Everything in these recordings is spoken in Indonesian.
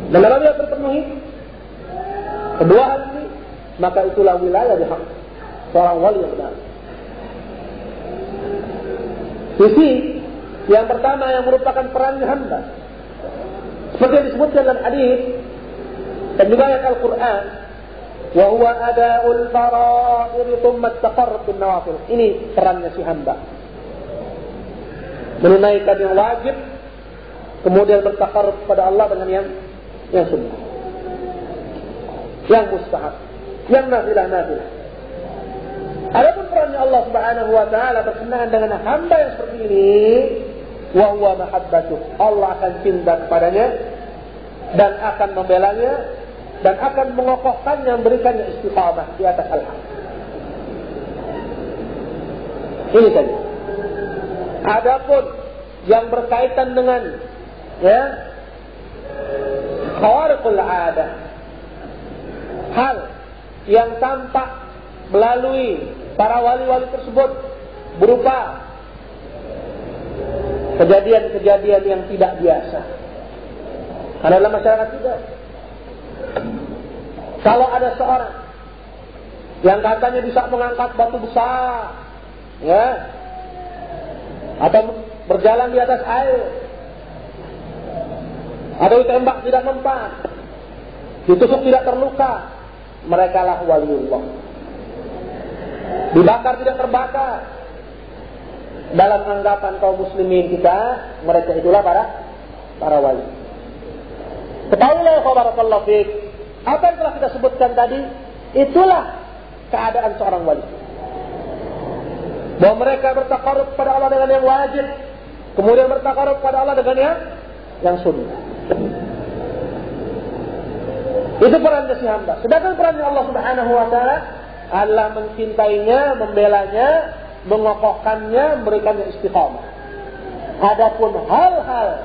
Dan kalau dia terpenuhi kedua hal ini, maka itulah wilayah dihak seorang wali yang benar. Sisi yang pertama yang merupakan peran hamba, seperti yang disebutkan dalam hadis dan juga ayat Al-Quran, wa huwa ada'ul fara'id thumma at-taqarrub bin nawafil. Ini perannya si hamba, menunaikan yang wajib, kemudian bertaqarrub kepada Allah dengan yang sunnah, yang mustahab, yang nafilah. Adapun perannya Allah Subhanahu wa taala berkenaan dengan hamba yang seperti ini, wa huwa mahabbatuh. Allah akan cinta kepadanya dan akan membelanya dan akan mengokohkannya, memberikannya istiqamah di atas al-haq. Ini saja. Adapun yang berkaitan dengan khawariqul 'adah, hal yang tampak melalui para wali-wali tersebut berupa kejadian-kejadian yang tidak biasa. Karena dalam masyarakat kita, kalau ada seorang yang katanya bisa mengangkat batu besar, atau berjalan di atas air, atau ditembak tidak mempan, ditusuk tidak terluka, mereka lah waliullah. Dibakar tidak terbakar. Dalam anggapan kaum muslimin kita, mereka itulah para wali. Ketahuilah barakallahu fiik, apa yang telah kita sebutkan tadi, itulah keadaan seorang wali. Bahwa mereka bertaqarrub kepada Allah dengan yang wajib, kemudian bertaqarrub kepada Allah dengan yang sunnah. Itu perannya si hamba. Sedangkan perannya Allah Subhanahu wa taala adalah mencintainya, membelanya, mengokohkannya, memberikannya istiqamah. Adapun hal-hal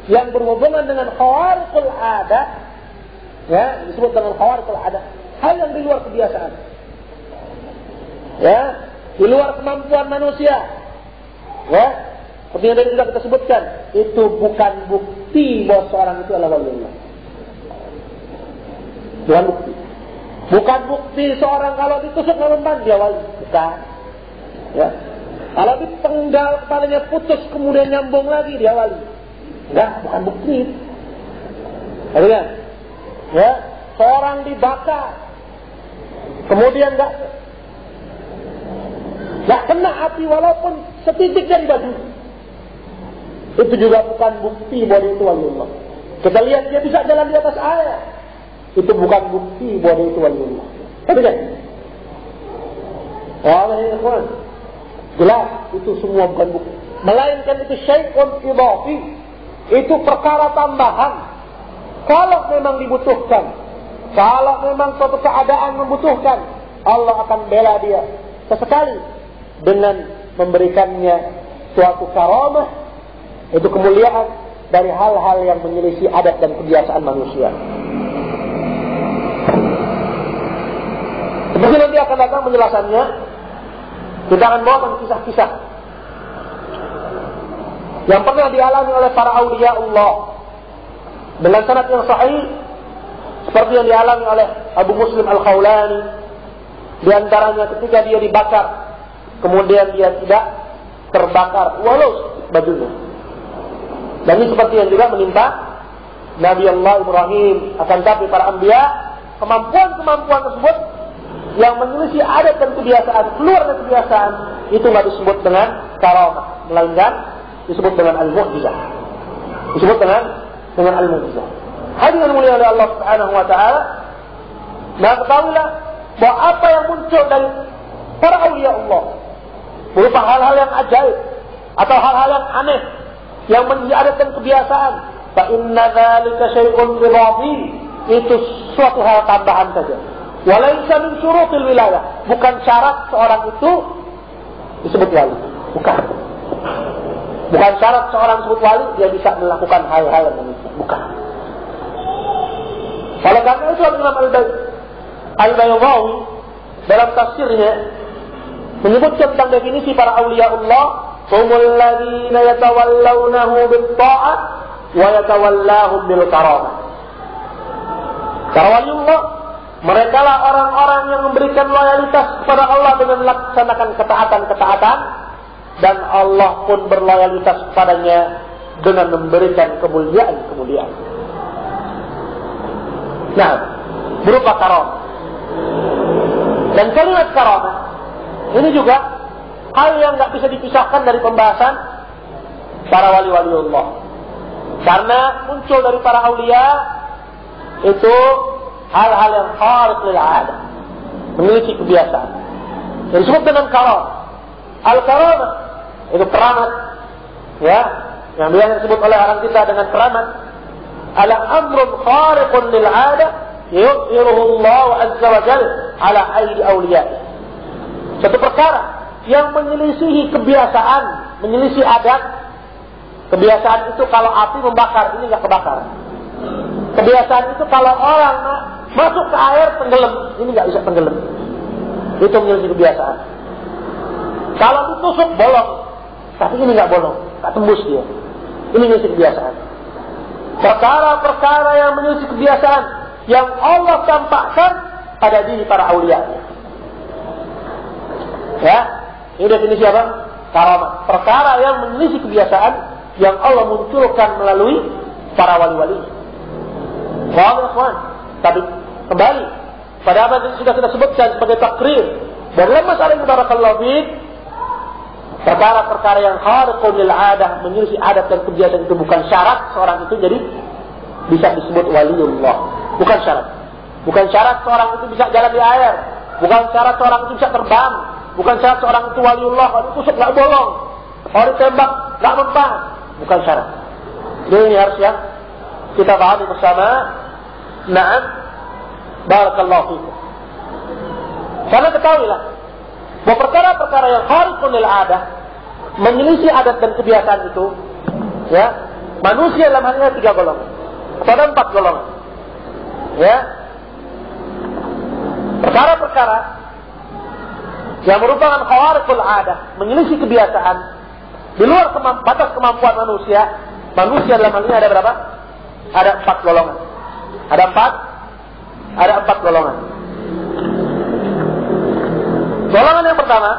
yang berhubungan dengan khawariqul 'adah, disebut dengan khawariqul 'adah, hal yang di luar kebiasaan, di luar kemampuan manusia, seperti yang tadi sudah kita sebutkan, itu bukan bukti bahwa seorang itu adalah waliullah. Bukan bukti. Bukan bukti seorang kalau ditusuk mempan dia wali. Bukan. Kalau dipenggal kepalanya putus kemudian nyambung lagi dia wali. Enggak, bukan bukti. Lihat. Seorang dibakar kemudian enggak kena api walaupun setitik dari baju. Itu juga bukan bukti bahwa itu waliullah. Kita lihat dia bisa jalan di atas air. Itu bukan bukti bahwa dia itu waliullah. Tapi kan? Walaupun ikhwan, jelas itu semua bukan bukti. Melainkan itu syai'un idhafi. Itu perkara tambahan. Kalau memang dibutuhkan, kalau memang suatu keadaan membutuhkan, Allah akan bela dia sesekali dengan memberikannya suatu karamah, itu kemuliaan dari hal-hal yang menyelisih adat dan kebiasaan manusia. Seperti nanti akan datang penjelasannya, kita akan bawakan kisah-kisah yang pernah dialami oleh para aulia Allah dengan sanad yang sahih, seperti yang dialami oleh Abu Muslim Al-Khawlani, di antaranya ketika dia dibakar, kemudian dia tidak terbakar walau bajunya. Dan ini seperti yang juga menimpa Nabi Allah Ibrahim. Akan tapi para anbiya, kemampuan-kemampuan tersebut yang menyelisih adat dan kebiasaan, keluar dari kebiasaan, itu nggak disebut dengan karamah, melainkan disebut dengan al-mu'jizah. Disebut dengan al-mu'jizah. Hadirin mulia oleh Allah Subhanahu wa taala, nah ketahuilah bahwa apa yang muncul dari para aulia Allah berupa hal-hal yang ajaib atau hal-hal yang aneh yang menjadi adat dan kebiasaan, fa inna dzalika syai'un idhafi, itu suatu hal tambahan saja. Walaysa min syurutil wilayah, bukan syarat seorang itu disebut wali. Bukan syarat seorang disebut wali dia bisa melakukan hal-hal yang demikian. Bukan. Oleh karena itu Imam Al-Baydawi dalam tafsirnya menyebutkan tentang definisi para aulia Allah, humul ladzina yatawallawnahu bit-tha'ah wa yatawallahum bil karamah. Para waliullah, mereka lah orang-orang yang memberikan loyalitas kepada Allah dengan melaksanakan ketaatan-ketaatan, dan Allah pun berloyalitas kepadanya dengan memberikan kemuliaan-kemuliaan. Nah, berupa karamah. Dan kalimat karamah ini juga hal yang nggak bisa dipisahkan dari pembahasan para wali-wali Allah. Karena muncul dari para aulia itu hal-hal yang khariq lil 'adah, memiliki kebiasaan. Yang disebut dengan karamah. Al-karamah itu keramat, ya, yang biasa disebut oleh orang kita dengan keramat. Ala amrun khariqun lil 'adah yu'thiruhu Allah azza wa jalla ala aidi awliya'i. Satu perkara yang menyelisihi kebiasaan, menyelisih adat. Kebiasaan itu kalau api membakar, ini nggak kebakar. Kebiasaan itu kalau orang masuk ke air tenggelam, ini nggak bisa tenggelam. Itu menyelisih kebiasaan. Kalau ditusuk bolong, tapi ini nggak bolong, nggak tembus dia. Ini menyelisih kebiasaan. Perkara-perkara yang menyelisih kebiasaan yang Allah tampakkan pada diri para aulia. Ya, ini definisi apa? Karamah. Perkara yang menyelisih kebiasaan yang Allah munculkan melalui para wali-wali. Tapi kembali pada apa yang sudah kita sebutkan sebagai takrir. Dalam masalah ini barakallahu fiik, perkara-perkara yang khariqun lil 'adah, menyelisih adat dan kebiasaan itu bukan syarat seorang itu jadi bisa disebut waliullah. Bukan syarat. Bukan syarat seorang itu bisa jalan di air. Bukan syarat seorang itu bisa terbang. Bukan syarat seorang itu waliullah. Kalau ditusuk nggak bolong, kalau ditembak nggak mempan. Bukan syarat. Jadi ini harus yang kita pahami bersama. Na'am, barakallahu fikum. Karena ketahuilah bahwa perkara-perkara yang khariqun lil 'adah, menyelisih adat dan kebiasaan itu, ya, manusia dalam hal ini 3 golongan. Ada 4 golongan. Ya. Perkara-perkara yang merupakan khariqul 'adah, menyelisih kebiasaan, di luar batas kemampuan manusia. Manusia dalam hal ini ada berapa? Ada 4 golongan. Ada 4 golongan. Golongan yang pertama,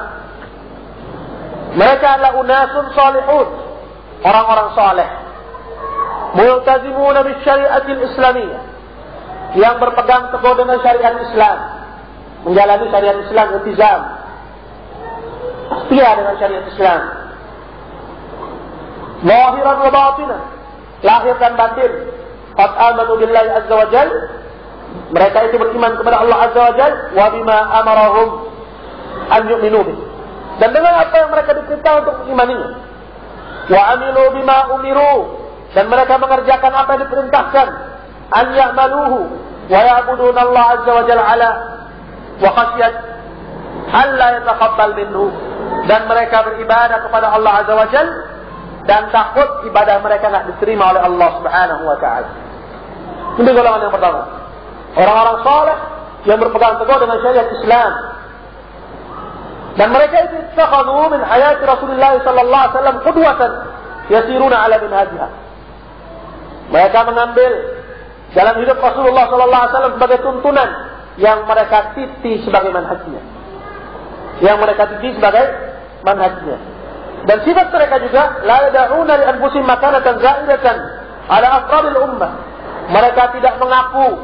mereka adalah unasun salihun, orang-orang saleh, multazimuna bisyariatil islamiyah, yang berpegang teguh dengan syariat Islam, menjalani syariat Islam, iltizam, setia dengan syariat Islam. Zahiran wa batinan, lahir dan batin. Qad amanu billahi azza wa jal, mereka itu beriman kepada Allah azza wa jal, wa bima amarahum an yu'minu bih, dan dengan apa yang mereka diperintah untuk mengimaninya. Wa amilu bima umiru, dan mereka mengerjakan apa yang diperintahkan. An ya'maluhu wa ya'buduna Allah azza wa jal ala wa khasyat alla yataqabbal minhu, dan mereka beribadah kepada Allah azza wa jal dan takut ibadah mereka tidak diterima oleh Allah Subhanahu wa taala. Ini golongan yang pertama. Orang-orang saleh yang berpegang teguh dengan syariat Islam. Dan mereka itu ittakhadhu min hayati Rasulullah sallallahu alaihi wasallam qudwatan yasiruna ala minhajha. Mereka mengambil jalan hidup Rasulullah sallallahu alaihi wasallam sebagai tuntunan yang mereka titi sebagai manhajnya. Yang mereka titi sebagai manhajnya. Dan sifat mereka juga la yad'una li anfusihim makanatan za'idatan ala afradil ummah. Mereka tidak mengaku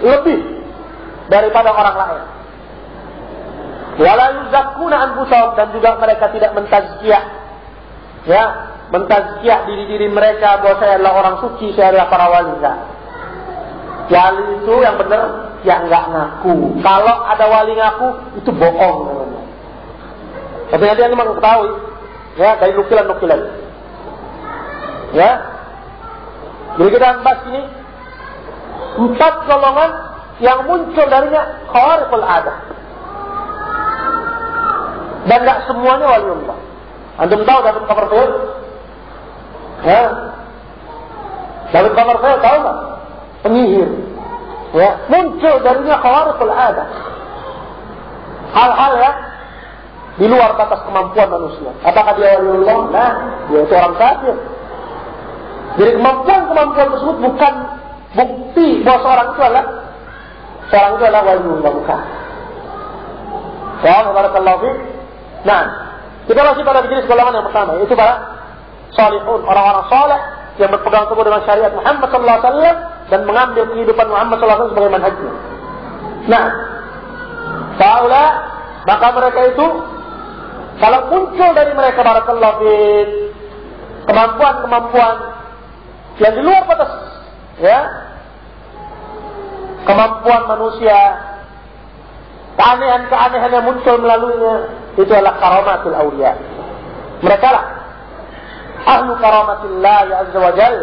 lebih daripada orang lain. Wala yuzakkuna anfusahum, dan juga mereka tidak mentazkiyah, ya, mentazkiyah diri-diri mereka bahwa saya adalah orang suci, saya adalah para wali. Wali itu yang benar yang enggak ngaku. Kalau ada wali ngaku itu bohong namanya. Tapi nanti anda mengetahui, ya, dari nukilan-nukilan. Ya. Jadi kita bahas ini 4 golongan yang muncul darinya khariqul 'adah. Dan enggak semuanya waliullah. Antum tahu David Copperfield? Ya. David Copperfield tahu enggak? Penyihir. Ya, muncul darinya khariqul 'adah. Hal-hal ya di luar batas kemampuan manusia. Apakah dia waliullah? Nah, dia itu orang kafir. Jadi kemampuan tersebut bukan bukti bahwa seorang itu adalah seorang itu adalah waliullah, bukan. Barakallahu fiik. Nah, kita masih pada jenis golongan yang pertama, yaitu para salihun, orang-orang saleh yang berpegang teguh dengan syariat Muhammad sallallahu alaihi wasallam dan mengambil kehidupan Muhammad sallallahu alaihi wasallam sebagai manhajnya. Nah, faula, maka mereka itu kalau muncul dari mereka barakallahu fiik kemampuan-kemampuan yang di luar batas, ya, kemampuan manusia, keanehan-keanehan yang muncul melaluinya, itu adalah karamatul awliya. Mereka lah ahlu karamatillah ya azza wa jal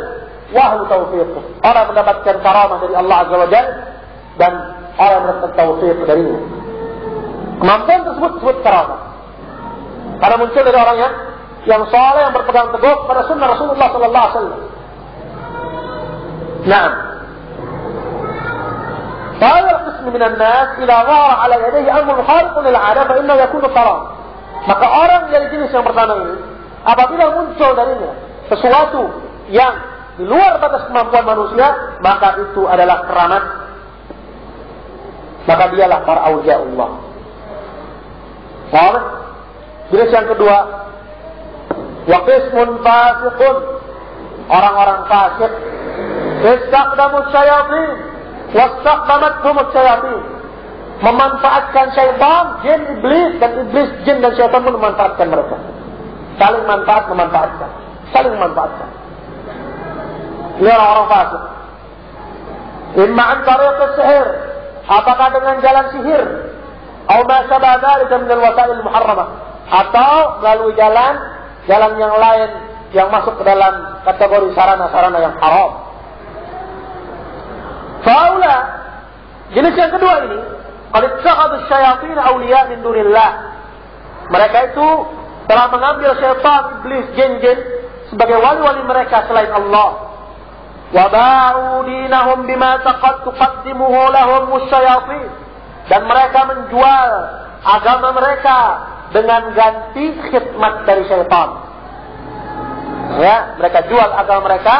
wa ahlu taufiq. Orang mendapatkan karamah dari Allah azza wa jal dan orang mendapatkan taufiq darinya. Kemampuan tersebut disebut karamah karena muncul dari orang yang saleh, yang berpegang teguh pada sunnah Rasulullah sallallahu alaihi wasallam. Nah, فهذا القسم من الناس إذا ظهر على يديه أمر خارق للعادة فإنه يكون كرامة. Maka orang dari jenis yang pertama ini, apabila muncul darinya sesuatu yang di luar batas kemampuan manusia, maka itu adalah keramat. Maka dialah para awliya Allah. Paham? Jenis yang kedua, wa qismun fasiqun, orang-orang fasik, istaqdamu syayatin wastaqdamatkum syayatin, memanfaatkan syaitan, jin, iblis, dan iblis, jin dan syaitan pun memanfaatkan mereka. Saling memanfaatkan. Saling memanfaatkan. Ini orang-orang fasik. Imma an tariq as-sihir, apakah dengan jalan sihir, atau ma syabah dzalika min al-wasail muharramah, atau melalui jalan yang lain yang masuk ke dalam kategori sarana-sarana yang haram. Faula, jenis yang kedua ini, qad ittakhadhu asyayatin awliya min dunillah. Mereka itu telah mengambil syaitan, iblis, jin-jin sebagai wali-wali mereka selain Allah. Wa ba'u dinahum bima tuqaddimuhu lahum asyayatin. Dan mereka menjual agama mereka dengan ganti khidmat dari syaitan. Ya, mereka jual agama mereka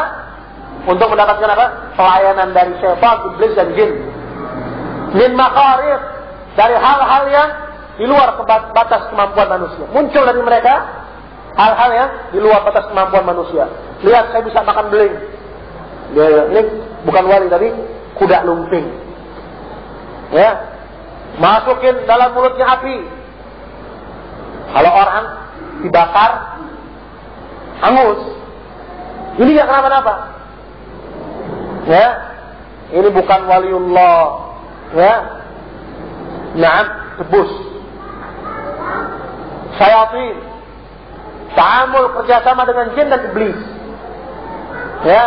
untuk mendapatkan apa? Pelayanan dari syaitan, iblis dan jin. Min makharif, dari hal-hal yang di luar batas kemampuan manusia. Muncul dari mereka hal-hal yang di luar batas kemampuan manusia. Lihat, saya bisa makan beling. Ini bukan wali tadi, kuda lumping. Ya, masukin dalam mulutnya api. Kalau orang dibakar, hangus. Ini tidak kenapa-napa. Ya, ini bukan waliullah. Ya, nah, tebus. Syayatin, ta'amul, kerjasama dengan jin dan iblis. Ya,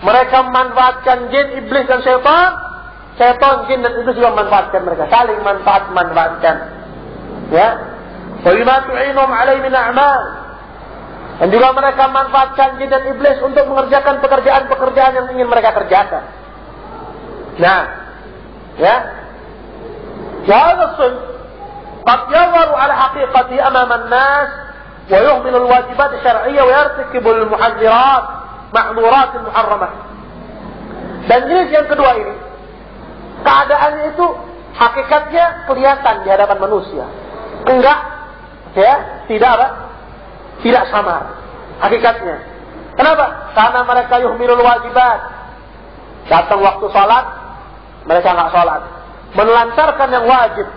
mereka memanfaatkan jin, iblis dan syaitan. Syaitan, jin dan iblis juga memanfaatkan mereka, saling manfaatkan. Ya, wa bima tu'inum 'alaihi min a'mal. Dan juga mereka manfaatkan jin dan iblis untuk mengerjakan pekerjaan-pekerjaan yang ingin mereka kerjakan. Nah, ya, hadha as-sunn qad yadharu 'ala haqiqati amama an-nas wa yuhmilu al-wajibat asy-syar'iyyah wa yartakibu al-muhadhdhirat ma'murat al-muharramah. Dan jenis yang kedua ini, keadaannya itu hakikatnya kelihatan di hadapan manusia. Enggak, ya, tidak samar hakikatnya. Kenapa? Karena mereka yuhmilul wajibat. Datang waktu salat, mereka enggak salat. Menelantarkan yang wajib.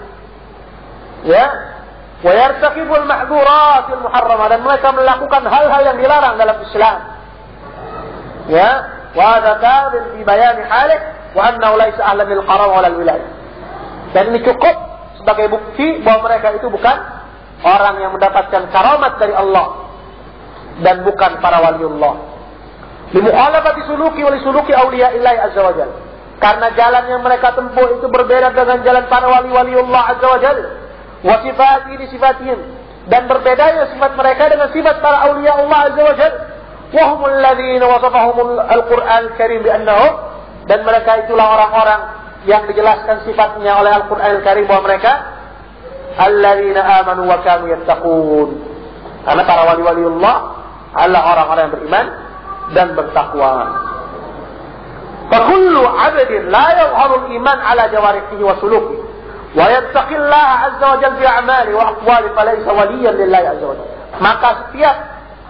Ya. Wa yartakibul mahdhuratil muharramah, dan mereka melakukan hal-hal yang dilarang dalam Islam. Ya. Wa hadza kadhib fi bayan halih wa annahu laysa ahlan lil qaram wal wilayah. Dan ini cukup sebagai bukti bahwa mereka itu bukan orang yang mendapatkan karamat dari Allah dan bukan para waliullah. Limukhalafati suluki wa lisuluki awliya illahi azza wa jalla. Karena jalan yang mereka tempuh itu berbeda dengan jalan para waliullah azza wa jalla. Wa sifati li sifatihim, dan berbedanya sifat mereka dengan sifat para awliya Allah azza wa jalla. Wa humul ladzina wasafahumul Al-Qur'an Al-Karim bi annahum, dan mereka itulah orang-orang yang dijelaskan sifatnya oleh Al-Qur'an Al-Karim bahwa mereka alladzina amanu wa kanu yattaqun. Karena para wali-waliullah adalah orang-orang yang beriman dan bertakwa. Fa kullu 'abdin la yadhharu yadhharul iman ala jawarihi wa suluki wa yattaqillaha azza wa jalla bi a'mali wa aqwali falaysa waliyan lillahi azza wa jalla. Maka setiap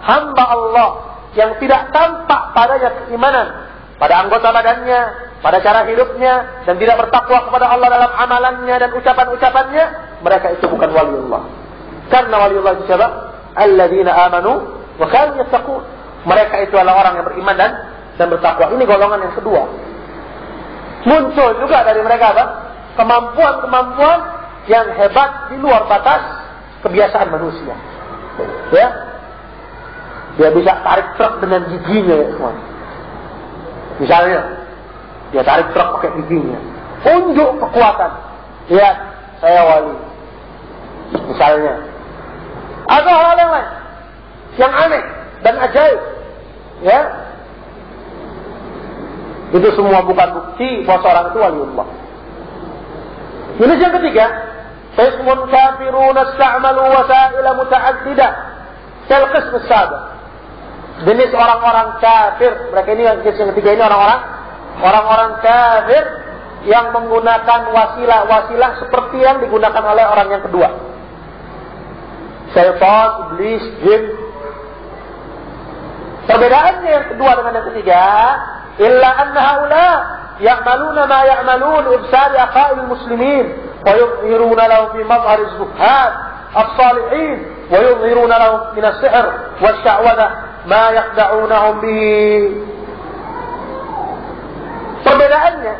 hamba Allah yang tidak tampak padanya keimanan pada anggota badannya, pada cara hidupnya, dan tidak bertakwa kepada Allah dalam amalannya dan ucapan-ucapannya, mereka itu bukan waliullah. Karena waliullah itu siapa? Alladzina amanu wa kanu yattaqun. Mereka itu adalah orang yang beriman dan bertakwa. Ini golongan yang kedua. Muncul juga dari mereka apa? Kemampuan-kemampuan yang hebat di luar batas kebiasaan manusia. Ya, dia bisa tarik truk dengan giginya, ya semua. Misalnya, dia tarik truk pakai giginya. Unjuk kekuatan. Lihat, saya wali. Misalnya. Atau hal yang lain. Yang aneh dan ajaib. Ya. Itu semua bukan bukti bahwa seorang itu waliullah. Jenis yang ketiga. Qismun kafirun ista'malu wasaila muta'addidah. Al-qism as-sabiq. Jenis orang-orang kafir, mereka ini yang ketiga ini orang-orang kafir yang menggunakan wasilah-wasilah seperti yang digunakan oleh orang yang kedua. Syaitan, iblis, jin. Perbedaannya yang kedua dengan yang ketiga, illa anna haula ya'maluna ma ya'malun ibsari aqail muslimin wa yuzhiruna lahum fi mazhar az-zuhad as-salihin wa yuzhiruna lahum min as-sihr wasya'wadah ma yakhda'unahum bihi. Perbedaannya,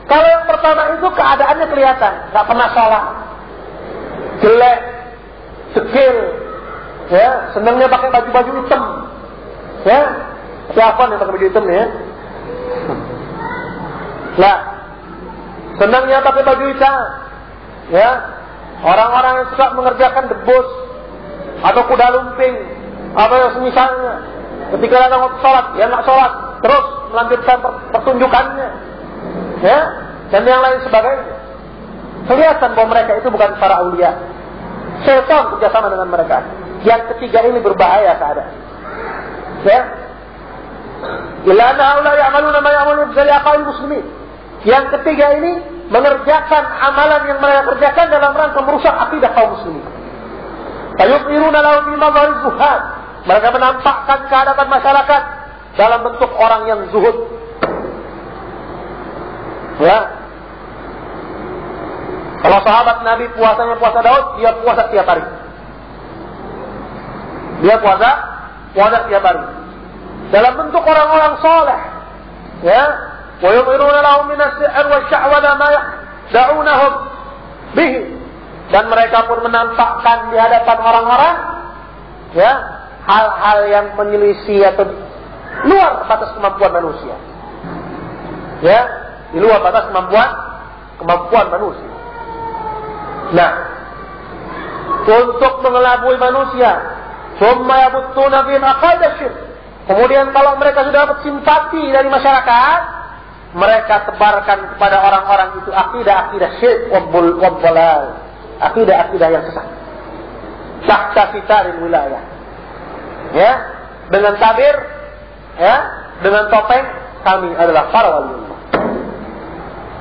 kalau yang pertama itu keadaannya kelihatan, nggak pernah salah, jelek, dekil, ya, senangnya pakai baju-baju hitam, ya, siapa yang pakai baju hitam ya? Nah, senangnya pakai baju hitam, ya, orang-orang yang suka mengerjakan debus atau kuda lumping, apa yang semisalnya, ketika datang waktu sholat, dia nggak sholat, terus melanjutkan pertunjukannya, ya, dan yang lain sebagainya. Kelihatan bahwa mereka itu bukan para aulia. Syaitan bekerjasama dengan mereka. Yang ketiga ini berbahaya keadaan. Ya, illa anna haula ya'maluna ma ya'malun bi aqail muslimin. Yang ketiga ini mengerjakan amalan yang mereka kerjakan dalam rangka merusak akidah kaum muslimin. Fayuqiruna lahum bi madhariz zuhad. Mereka menampakkan kehadapan masyarakat dalam bentuk orang yang zuhud. Ya. Kalau sahabat Nabi puasanya puasa Daud, dia puasa tiap hari. Dia puasa tiap hari. Dalam bentuk orang-orang soleh. Ya. Wa yu'iruna lahum min as-sihr wa sya'wada ma ya'da'unahum bihi. Dan mereka pun menampakkan di hadapan orang-orang, ya, hal-hal yang menyelisih atau luar batas kemampuan manusia. Ya, di luar batas kemampuan manusia. Nah, untuk mengelabui manusia, summa yabuttuna fi aqaid syirk. Kemudian kalau mereka sudah dapat simpati dari masyarakat, mereka tebarkan kepada orang-orang itu akidah-akidah syirk wal dhalal, akidah-akidah yang sesat. Tahta sitaril wilayah. Ya, dengan tabir, ya, dengan topeng, kami adalah para waliullah.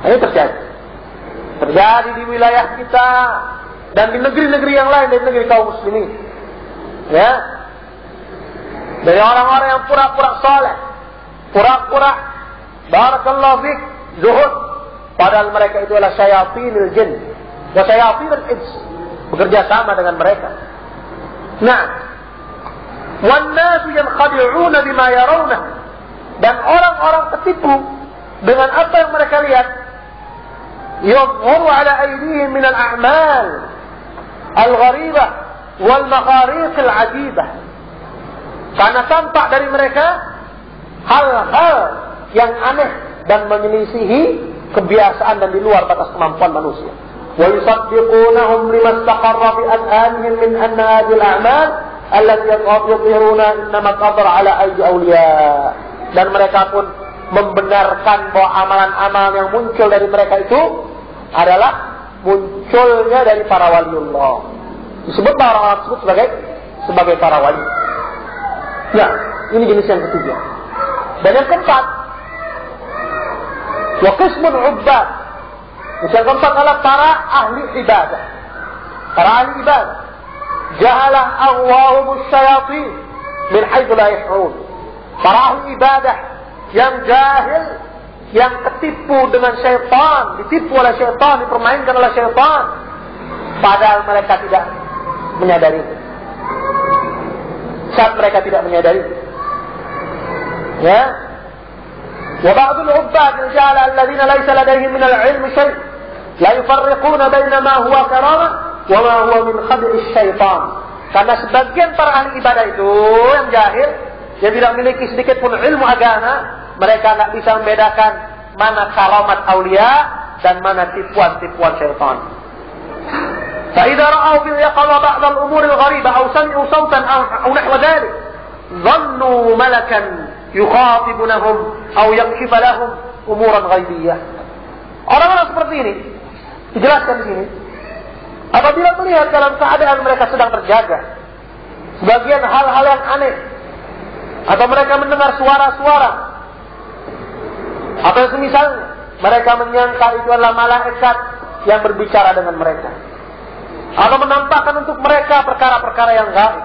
Ini terjadi di wilayah kita dan di negeri-negeri yang lain, dari negeri kaum muslimin. Ya, dari orang-orang yang pura-pura saleh, pura-pura barakallahu fik, zuhud, padahal mereka itu adalah syayatinil jin wa syayatinil ins, bekerja sama dengan mereka. Nah, wan nasu yankhadi'una bima yarawna, dan orang-orang tertipu dengan apa yang mereka lihat. Yadhhuru ala aydihim min al-a'mal al-gharibah wal maghariq al-'ajibah. Karena tampak dari mereka hal-hal yang aneh dan menyelisihi kebiasaan dan di luar batas kemampuan manusia. Wa yusaddiqunahum lima istaqarra fi adhanihim min anna hadhihi al-a'mal allati yadhhiruna innama qadara ala aydi awliya. Dan mereka pun membenarkan bahwa amalan-amalan yang muncul dari mereka itu adalah munculnya dari para waliullah. Disebut orang-orang tersebut sebagai para wali. Ya, ini jenis yang ketiga. Dan yang keempat, Wa qismun ubbad. Yang keempat adalah para ahli ibadah. Para ahli ibadah. Jahalah awwahumus syayatin min haitsu la yash'urun. Para ahli ibadah yang jahil, yang ketipu dengan syaitan, ditipu oleh syaitan, dipermainkan oleh syaitan, padahal mereka tidak menyadari. Saat mereka tidak menyadari. Ya. Wa ba'dul ubbad al-jahala alladziina laysa ladayhim min al-'ilmi shay' la yufarriquna baina ma huwa karamah wa ma huwa min khad'i syaitan. Karena sebagian para ahli ibadah itu yang jahil, yang tidak memiliki sedikit pun ilmu agama, mereka tidak bisa membedakan mana karamat aulia dan mana tipuan-tipuan syaitan. فإذا رأوا باليقظة بعض الأمور الغريبة أو سمعوا صوتا أو نحو ذلك ظنوا ملكا يخاطبونهم أو يكشف لهم أمورا غيبية. Orang-orang seperti ini dijelaskan di sini. Apabila melihat dalam keadaan mereka sedang terjaga, sebagian hal-hal yang aneh, atau mereka mendengar suara-suara, atau semisalnya mereka menyangka itu adalah malaikat yang berbicara dengan mereka, atau menampakkan untuk mereka perkara-perkara yang gaib.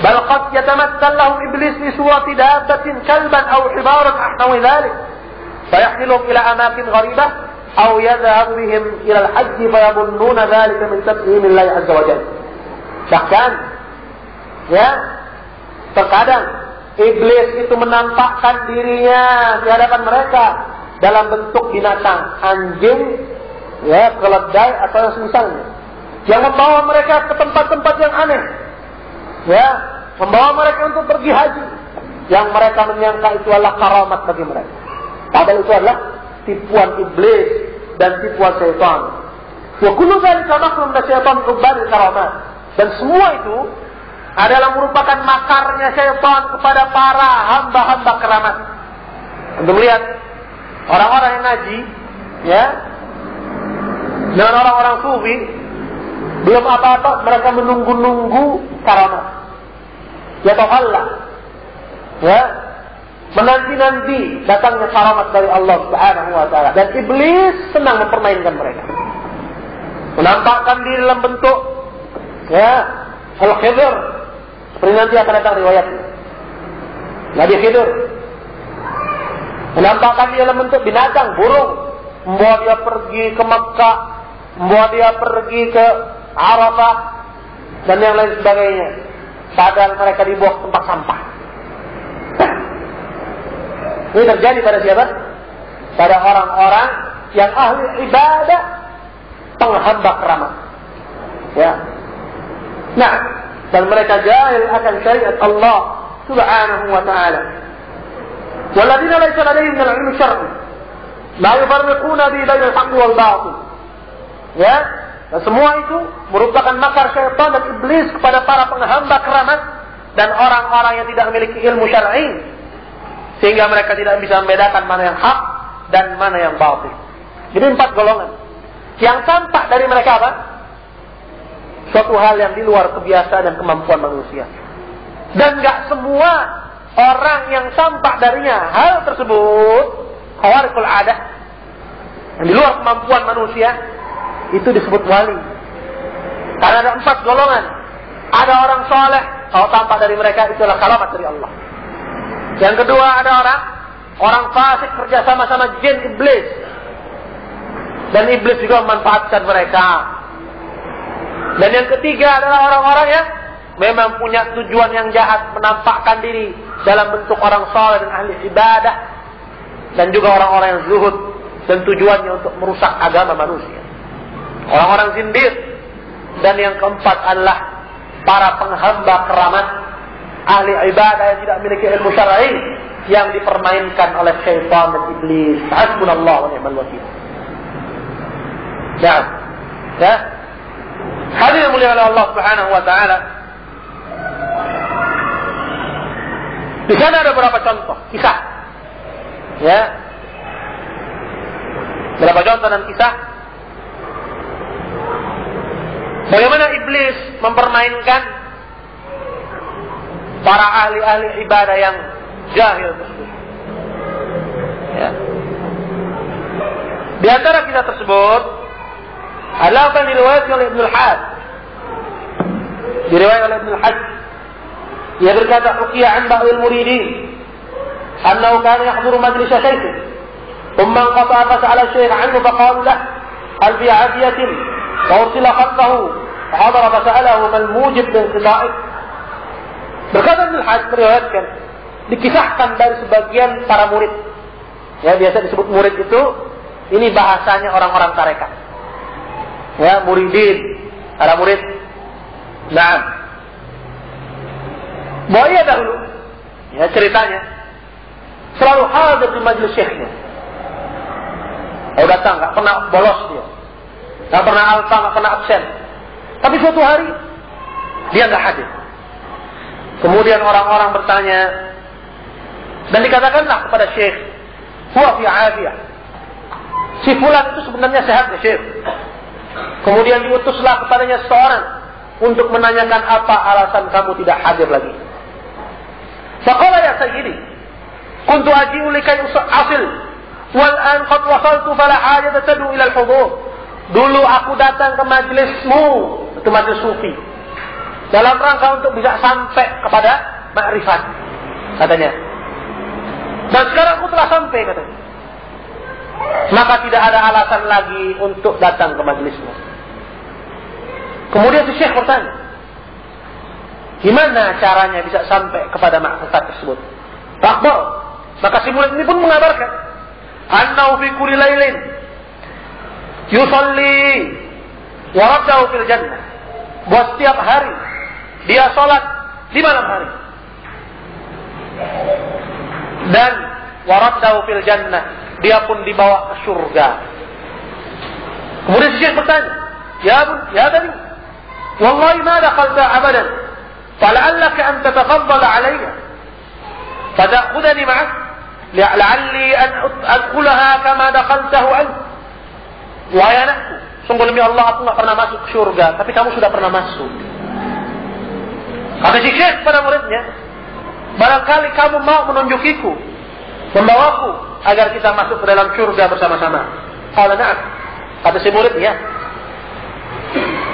Bal qad yatamathal lahum iblis fi surati dabbatin kalban aw hibaran ahnawi dhalik fayahmiluhum ila amakin gharibah aw yadhhabu bihim ila al-hajj fayabunnuna dhalika min tasmiimillahi azza wa jalla. Bahkan ya, terkadang iblis itu menampakkan dirinya di hadapan mereka dalam bentuk binatang, anjing, ya, keledai atau yang semisalnya, yang membawa mereka ke tempat-tempat yang aneh, ya, membawa mereka untuk pergi haji, yang mereka menyangka itu adalah karamat bagi mereka, padahal itu adalah tipuan iblis dan tipuan syaitan. Wa kullu dzalika makrum min syaitan ubadil karamat. Dan semua itu adalah merupakan makarnya syaitan kepada para hamba-hamba keramat. Untuk melihat orang-orang yang ngaji, ya, dengan orang-orang sufi, belum apa-apa mereka menunggu-nunggu karamat. Ya Allah, ya, menanti-nanti datangnya karamat dari Allah Subhanahu wa taala. Dan iblis senang mempermainkan mereka, menampakkan diri dalam bentuk, ya, al-Khidir, seperti nanti akan datang riwayatnya. Nabi Khidir menampakkan dia dalam bentuk binatang, burung, membawa dia pergi ke Makkah, membawa dia pergi ke Arafah dan yang lain sebagainya. Padahal mereka dibawa ke tempat sampah. Ini terjadi pada siapa? Pada orang-orang yang ahli ibadah, penghamba keramat. Ya. Nah, dan mereka jahil akan syariat Allah Subhanahu wa ta'ala. Walladzina laysa ladayhim min al-'ilmi syar'i la yufarriquna bi bainal haqqi wal batil. Ya, dan semua itu merupakan makar syaitan dan iblis kepada para penghamba keramat dan orang-orang yang tidak memiliki ilmu syar'i, sehingga mereka tidak bisa membedakan mana yang hak dan mana yang batil. Jadi 4 golongan. Yang tampak dari mereka apa? Suatu hal yang di luar kebiasaan dan kemampuan manusia. Dan enggak semua orang yang tampak darinya hal tersebut khawariqul adah, yang di luar kemampuan manusia, itu disebut wali. Karena ada 4 golongan. Ada orang soleh, kalau tampak dari mereka itu adalah karamat dari Allah. Yang kedua ada orang fasik kerja sama-sama jin iblis, dan iblis juga memanfaatkan mereka. Dan yang ketiga adalah orang-orang yang memang punya tujuan yang jahat, menampakkan diri dalam bentuk orang saleh dan ahli ibadah, dan juga orang-orang yang zuhud dan tujuannya untuk merusak agama manusia. Orang-orang zindir. Dan yang keempat adalah para penghamba keramat, ahli ibadah yang tidak memiliki ilmu syar'i, yang dipermainkan oleh syaitan dan iblis. Hasbunallahu wa ni'mal wakil. Ya. Hadirin mulia oleh Allah Subhanahu wa taala. Di sana ada beberapa contoh kisah. Ya. Beberapa contoh dan kisah bagaimana iblis mempermainkan para ahli-ahli ibadah yang jahil tersebut. Ya. Di antara kisah tersebut adalah apa yang diriwayatkan oleh Ibnu al-Hajj. Diriwayatkan oleh Ibnu al-Hajj. Ia berkata, "Uqiya an ba'dil muridin annahu kana yahduru majlis syaikh. Thumma qata'a fas'ala asy-syaikh anhu faqala lahu hal fi 'afiyatin wa ursila khalfahu fa hadara fas'alahu mal mujib min qita'ih." Berkata Ibnu al-Hajj meriwayatkan, dikisahkan dari sebagian para murid. Ya, biasa disebut murid itu, ini bahasanya orang-orang tarekat. Ya, muridin, para murid. Nah, bahwa ia dahulu, ya ceritanya, selalu hadir di majelis syekhnya. Kalau datang, nggak pernah bolos dia, nggak pernah alfa, nggak pernah absen. Tapi suatu hari dia nggak hadir. Kemudian orang-orang bertanya, dan dikatakanlah kepada syekh, huwa fi afiyah. Si fulan itu sebenarnya sehat ya syekh. Kemudian diutuslah kepadanya seorang untuk menanyakan apa alasan kamu tidak hadir lagi. Faqala ya sayyidi, kuntu aji'u likay asil, wal an qad wasaltu fala hajata tadu ila al-hudur. Dulu aku datang ke majelismu, itu majelis sufi, dalam rangka untuk bisa sampai kepada makrifat, katanya. Dan sekarang aku telah sampai, katanya. Maka tidak ada alasan lagi untuk datang ke majelismu. Kemudian si syekh bertanya, gimana caranya bisa sampai kepada makrifat tersebut? Akbar. Maka si murid ini pun mengabarkan, annahu fi kulli lailin yusalli wa raddahu fil jannah. Bahwa setiap hari dia sholat di malam hari dan waraddahu fil jannah, dia pun dibawa ke surga. Kemudian si syekh bertanya, ya tadi, wallahi ma dakhalta abadan, fala'allaka an tataqabbala alayya fata'khudani ma'ak la'alli an adkhulaha kama dakhaltahu ant. Wahai anakku, sungguh demi Allah aku enggak pernah masuk ke surga, tapi kamu sudah pernah masuk. Kata si syekh pada muridnya, barangkali kamu mau menunjukiku, membawaku agar kita masuk ke dalam surga bersama-sama. Qala na'am. Kata si murid, ya.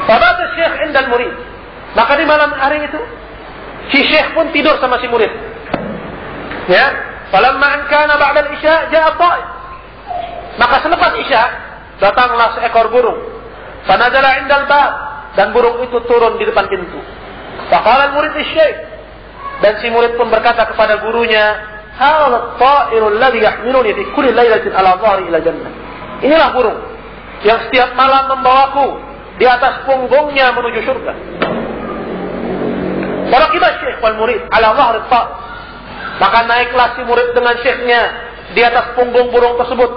Fabata syekh indal murid. Maka di malam hari itu si syekh pun tidur sama si murid. Ya. Falamma an kana ba'da al-isya ja'a ta'if. Maka selepas isya datanglah seekor burung. Fanazala indal bab, dan burung itu turun di depan pintu. Faqala al-murid syekh, dan si murid pun berkata kepada gurunya, hadha at-ta'iru alladhi yahmiluni fi kulli lailatin ala dhahri ila jannah. Inilah burung yang setiap malam membawaku di atas punggungnya menuju surga. Faraqiba syekh wal murid ala dhahri at-ta'ir. Maka naiklah si murid dengan syekhnya di atas punggung burung tersebut.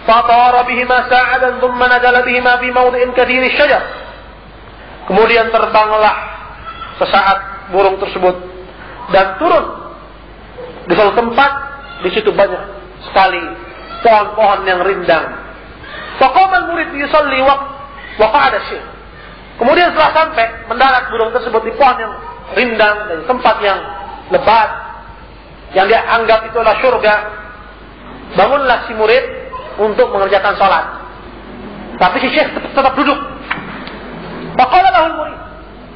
Fatara bihima sa'adan thumma nazala bihima fi mawdi'in kathiri syajar. Kemudian terbanglah sesaat burung tersebut dan turun di suatu tempat, di situ banyak sekali pohon-pohon yang rindang. Faqama al-murid yusalli wa qa'ada syekh. Kemudian setelah sampai mendarat burung tersebut di pohon yang rindang dan tempat yang lebat yang dia anggap itu adalah surga, bangunlah si murid untuk mengerjakan sholat. Tapi si syekh tetap duduk. Faqala lahu al-murid.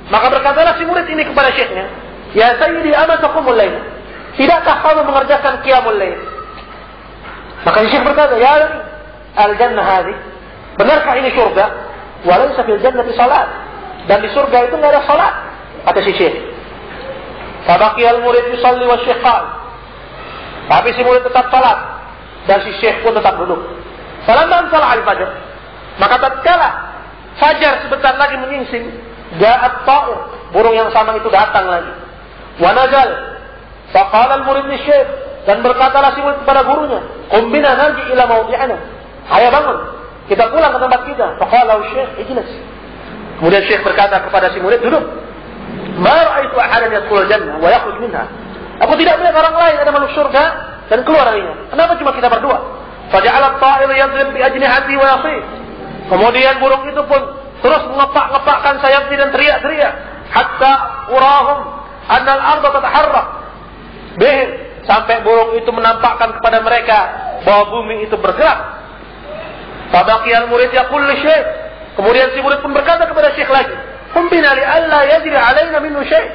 Maka berkatalah si murid ini kepada syekhnya, ya sayyidi ama taqumul lail. Tidakkah kamu mengerjakan qiyamul lail? Maka si syekh berkata, ya al-jannah hadhi. Benarkah ini surga? Walaysa fil jannati salat. Dan di surga itu enggak ada salat, kata si syekh. Fabaqiyal murid yusalli wa syekh qala. Tapi si murid tetap salat dan si syekh pun tetap duduk. Falamma salat al-fajr, maka tatkala fajar sebentar lagi menyingsing, ja'at ta'ir, burung yang sama itu datang lagi. Wa nazal, faqala al-murid li syekh, dan berkatalah si murid kepada gurunya, qum bina narji ila mawdi'ana. Ayo bangun, kita pulang ke tempat kita. Faqala syekh, ijlis. Kemudian syekh berkata kepada si murid, duduk. Ma ra'aitu ahadan yadkhulul jannah wa yakhruj minha. Aku tidak melihat orang lain ada masuk surga dan keluar darinya. Kenapa cuma kita berdua? Faja'ala at-ta'ir yadrib bi ajnihati wa yasih. Kemudian burung itu pun terus mengepak-ngepakkan sayapnya dan teriak-teriak, hatta urahum anna al-ardha tataharrak bihim, sampai burung itu menampakkan kepada mereka bahwa bumi itu bergerak. Fabaqiyal murid yaqul li syekh. Kemudian si murid pun berkata kepada syekh lagi, "Qum bina li alla yajri alaina minhu syai'."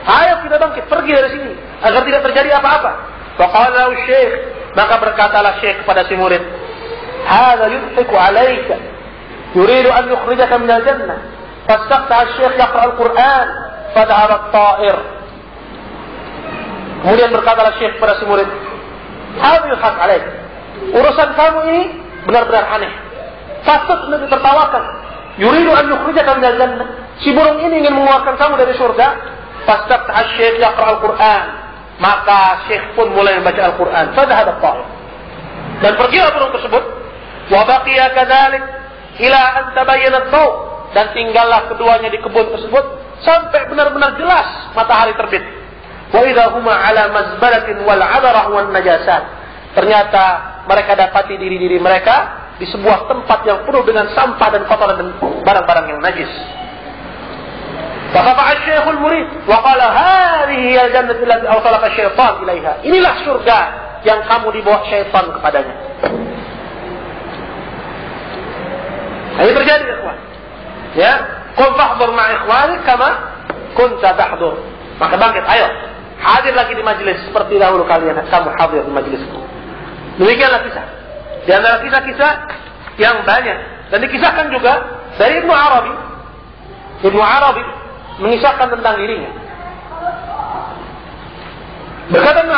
Ayo kita bangkit, pergi dari sini agar tidak terjadi apa-apa. Faqala lahu syekh, maka berkatalah syekh kepada si murid, "Hadza yudhiku 'alaika, yuridu an yukhrijaka min al-jannah." Fastaqta asy-syekh yaqra al-Qur'an, fadhhaba at-ta'ir. Kemudian berkatalah syekh kepada si murid, "Hadza yudhak 'alaika. Urusan kamu ini benar-benar aneh. Patut untuk ditertawakan. Yuridu an yukhrijaka min al-jannah." Si burung ini ingin mengeluarkan kamu dari surga. Fastaqta asy-syekh yaqra al-Qur'an. Maka syekh pun mulai membaca Al-Qur'an. Fadhhaba at-ta'ir. Dan pergilah burung tersebut. Wa baqiya kadzalik ila an tabayyana ad-daw. Dan tinggallah keduanya di kebun tersebut sampai benar-benar jelas matahari terbit. Wa idza huma ala mazbalatin wal 'adarah wan najasat. Ternyata mereka dapati diri-diri mereka di sebuah tempat yang penuh dengan sampah dan kotoran dan barang-barang yang najis. Fafa'a asy-syekhul murid wa qala hadhihi al-jannatu allati awsalaka asy-syaitan ilaiha. Inilah surga yang kamu dibawa syaitan kepadanya. Ini terjadi, ikhwan. Ya, qum fahdhur ma'a ikhwanik kama kunta tahdhur. Maka bangkit, ayo. Hadir lagi di majelis seperti dahulu kamu hadir di majelisku. Demikianlah kisah. Di antara kisah-kisah yang banyak dan dikisahkan juga dari Ibnu Arabi. Ibnu Arabi mengisahkan tentang dirinya. Berkata Ibnu